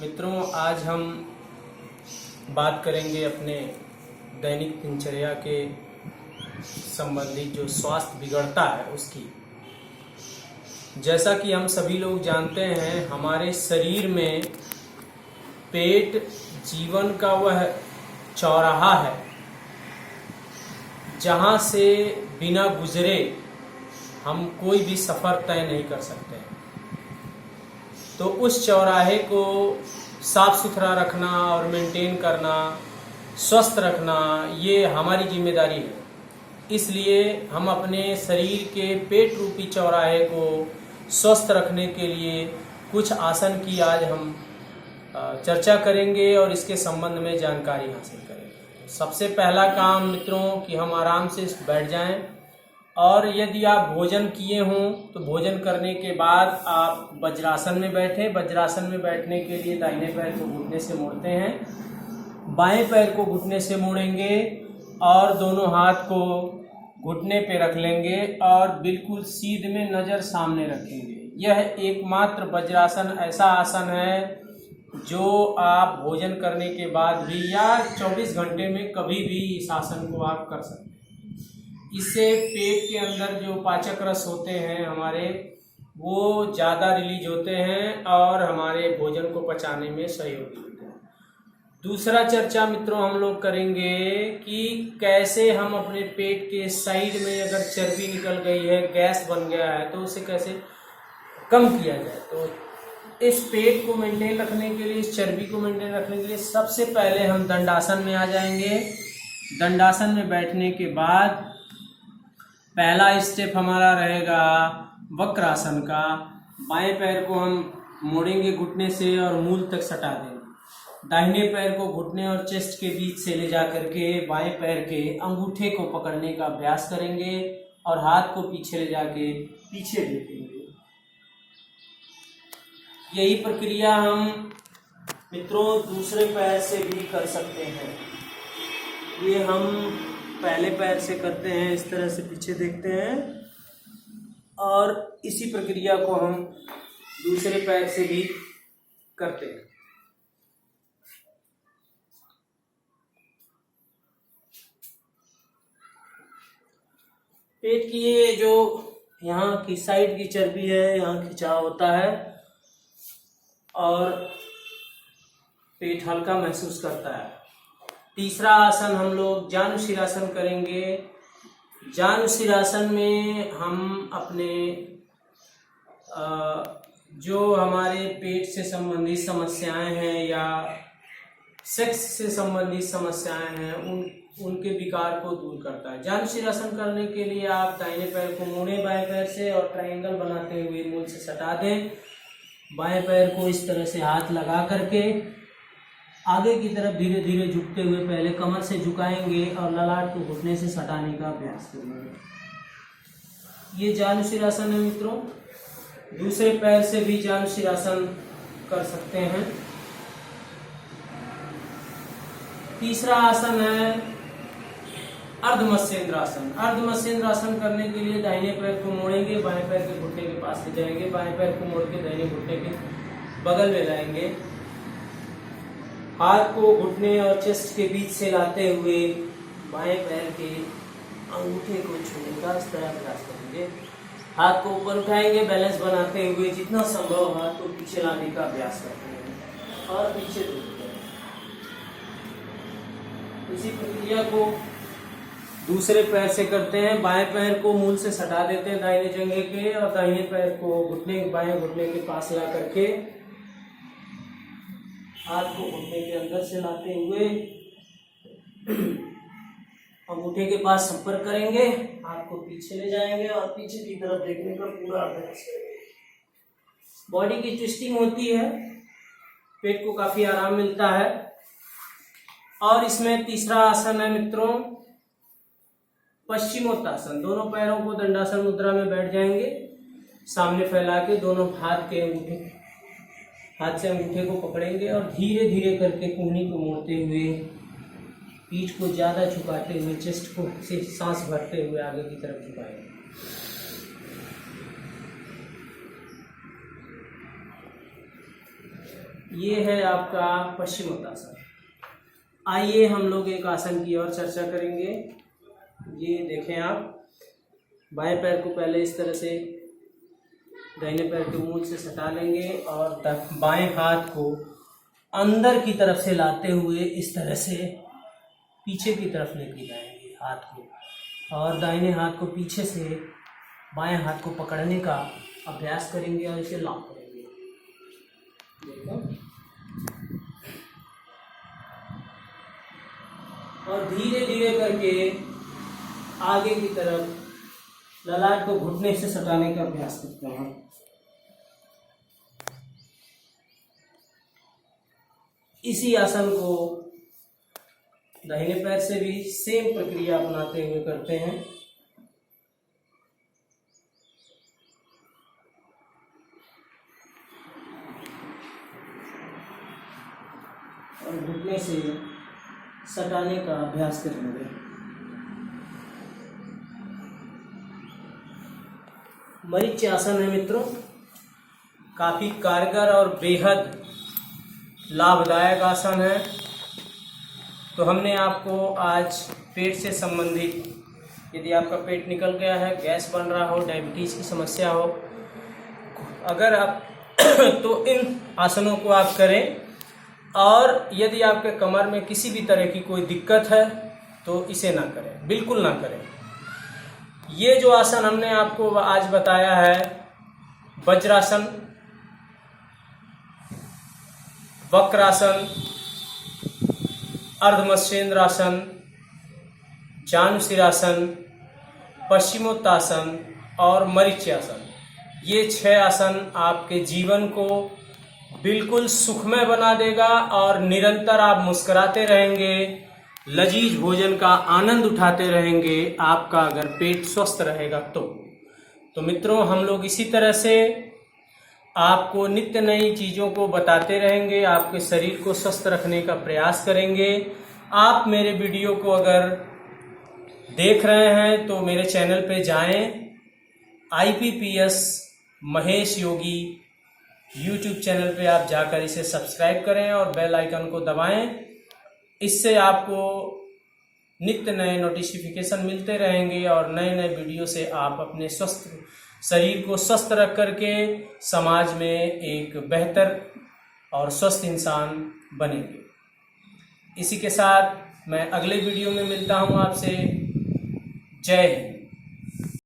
मित्रों, आज हम बात करेंगे अपने दैनिक दिनचर्या के संबंधित जो स्वास्थ्य बिगड़ता है उसकी। जैसा कि हम सभी लोग जानते हैं, हमारे शरीर में पेट जीवन का वह चौराहा है जहाँ से बिना गुजरे हम कोई भी सफ़र तय नहीं कर सकते हैं। तो उस चौराहे को साफ सुथरा रखना और मेंटेन करना, स्वस्थ रखना, ये हमारी जिम्मेदारी है। इसलिए हम अपने शरीर के पेट रूपी चौराहे को स्वस्थ रखने के लिए कुछ आसन की आज हम चर्चा करेंगे और इसके संबंध में जानकारी हासिल करेंगे। सबसे पहला काम मित्रों कि हम आराम से बैठ जाएं, और यदि आप भोजन किए हों तो भोजन करने के बाद आप वज्रासन में बैठें। वज्रासन में बैठने के लिए दाहिने पैर को घुटने से मोड़ते हैं, बाएं पैर को घुटने से मोड़ेंगे और दोनों हाथ को घुटने पे रख लेंगे और बिल्कुल सीध में नज़र सामने रखेंगे। यह एकमात्र वज्रासन ऐसा आसन है जो आप भोजन करने के बाद भी या 24 घंटे में कभी भी इस आसन को आप कर सकते हैं। इससे पेट के अंदर जो पाचक रस होते हैं हमारे, वो ज़्यादा रिलीज होते हैं और हमारे भोजन को पचाने में सहयोगी होते हैं। दूसरा चर्चा मित्रों हम लोग करेंगे कि कैसे हम अपने पेट के साइड में अगर चर्बी निकल गई है, गैस बन गया है, तो उसे कैसे कम किया जाए। तो इस पेट को मेंटेन रखने के लिए, इस चर्बी को मेंटेन रखने के लिए सबसे पहले हम दंडासन में आ जाएंगे। दंडासन में बैठने के बाद पहला स्टेप हमारा रहेगा वक्रासन का। बाएं पैर को हम मोड़ेंगे घुटने से और मूल तक सटा देंगे। दाहिने पैर को घुटने और चेस्ट के बीच से ले जा करके बाएं पैर के अंगूठे को पकड़ने का अभ्यास करेंगे और हाथ को पीछे ले जाके पीछे देखेंगे। यही प्रक्रिया हम मित्रों दूसरे पैर से भी कर सकते हैं। ये हम पहले पैर से करते हैं, इस तरह से पीछे देखते हैं, और इसी प्रक्रिया को हम दूसरे पैर से भी करते हैं। पेट की ये जो यहाँ की साइड की चर्बी है, यहाँ खिंचाव होता है और पेट हल्का महसूस करता है। तीसरा आसन हम लोग जानुशिरासन करेंगे। जानुशिरासन में हम अपने जो हमारे पेट से संबंधित समस्याएं हैं या सेक्स से संबंधित समस्याएं हैं उनके विकार को दूर करता है। जानुशिरासन करने के लिए आप दाहिने पैर को मोड़ें बाएं पैर से और ट्रायंगल बनाते हुए मूल से सटा दें। बाएं पैर को इस तरह से हाथ लगा करके आगे की तरफ धीरे धीरे झुकते हुए पहले कमर से झुकाएंगे और ललाट को घुटने से सटाने का अभ्यास करेंगे। ये जानुशिरासन है मित्रों। दूसरे पैर से भी जानुशिरासन कर सकते हैं। तीसरा आसन है अर्धमत्स्येंद्रासन। अर्धमत्स्येंद्रासन करने के लिए दाहिने पैर को मोड़ेंगे, बाएं पैर के घुटने के पास ले जाएंगे, बाएं पैर को मोड़ के दाहिने घुटने के बगल में लाएंगे, हाथ को घुटने और चेस्ट के बीच से लाते हुए बाएं पैर के अंगूठे को छूने का इस तरह प्रयास करेंगे। हाथ को ऊपर उठाएंगे, बैलेंस बनाते हुए जितना संभव हाथ को पीछे लाने का अभ्यास करते हैं और पीछे झुकते हैं। इसी प्रक्रिया को दूसरे पैर से करते हैं। बाएं पैर को मूल से सटा देते हैं दाहिने जंघे के और दाहिने पैर को बाएं घुटने के पास ला करके हाथ को घुटने के अंदर से लाते हुए अंगूठे के पास संपर्क करेंगे, हाथ को पीछे ले जाएंगे और पीछे की तरफ देखने का पूरा अभ्यास करेंगे। बॉडी की ट्विस्टिंग होती है, पेट को काफी आराम मिलता है। और इसमें तीसरा आसन है मित्रों पश्चिमोत्तासन। दोनों पैरों को दंडासन मुद्रा में बैठ जाएंगे, सामने फैला के दोनों हाथ से अंगूठे को पकड़ेंगे और धीरे धीरे करके कूहनी को मोड़ते हुए, पीठ को ज़्यादा झुकाते हुए, चेस्ट को से सांस भरते हुए आगे की तरफ झुकाएंगे। ये है आपका पश्चिमोत्तासन। आइए हम लोग एक आसन की और चर्चा करेंगे। ये देखें आप, बाएं पैर को पहले इस तरह से दाहिने पैर के मूंछ से सटा लेंगे और बाएं हाथ को अंदर की तरफ से लाते हुए इस तरह से पीछे की तरफ लेके जाएंगे हाथ को, और दाहिने हाथ को पीछे से बाएं हाथ को पकड़ने का अभ्यास करेंगे और इसे लॉक करेंगे। देखो, और धीरे धीरे करके आगे की तरफ ललाट को घुटने से सटाने का अभ्यास करते हैं। इसी आसन को दाहिने पैर से भी सेम प्रक्रिया अपनाते हुए करते हैं। और घुटने से सटाने का अभ्यास करेंगे। मरीच्यासन है मित्रों, काफ़ी कारगर और बेहद लाभदायक आसन है। तो हमने आपको आज पेट से संबंधित, यदि आपका पेट निकल गया है, गैस बन रहा हो, डायबिटीज़ की समस्या हो, अगर आप तो इन आसनों को आप करें। और यदि आपके कमर में किसी भी तरह की कोई दिक्कत है तो इसे ना करें, बिल्कुल ना करें। ये जो आसन हमने आपको आज बताया है, वज्रासन, वक्रासन, अर्धमत्स्येंद्रासन, जानुशिरासन, पश्चिमोत्तासन और मरीच्यासन, ये 6 आसन आपके जीवन को बिल्कुल सुखमय बना देगा और निरंतर आप मुस्कुराते रहेंगे, लजीज भोजन का आनंद उठाते रहेंगे, आपका अगर पेट स्वस्थ रहेगा तो मित्रों, हम लोग इसी तरह से आपको नित्य नई चीज़ों को बताते रहेंगे, आपके शरीर को स्वस्थ रखने का प्रयास करेंगे। आप मेरे वीडियो को अगर देख रहे हैं तो मेरे चैनल पे जाएं, IPPS Mahesh Yogi YouTube channel पे आप जाकर इसे सब्सक्राइब करें और बेल आइकन को दबाएं। इससे आपको नित्य नए नोटिफिकेशन मिलते रहेंगे और नए नए वीडियो से आप अपने स्वस्थ शरीर को स्वस्थ रख करके समाज में एक बेहतर और स्वस्थ इंसान बनेंगे। इसी के साथ मैं अगले वीडियो में मिलता हूं आपसे। जय हिंद।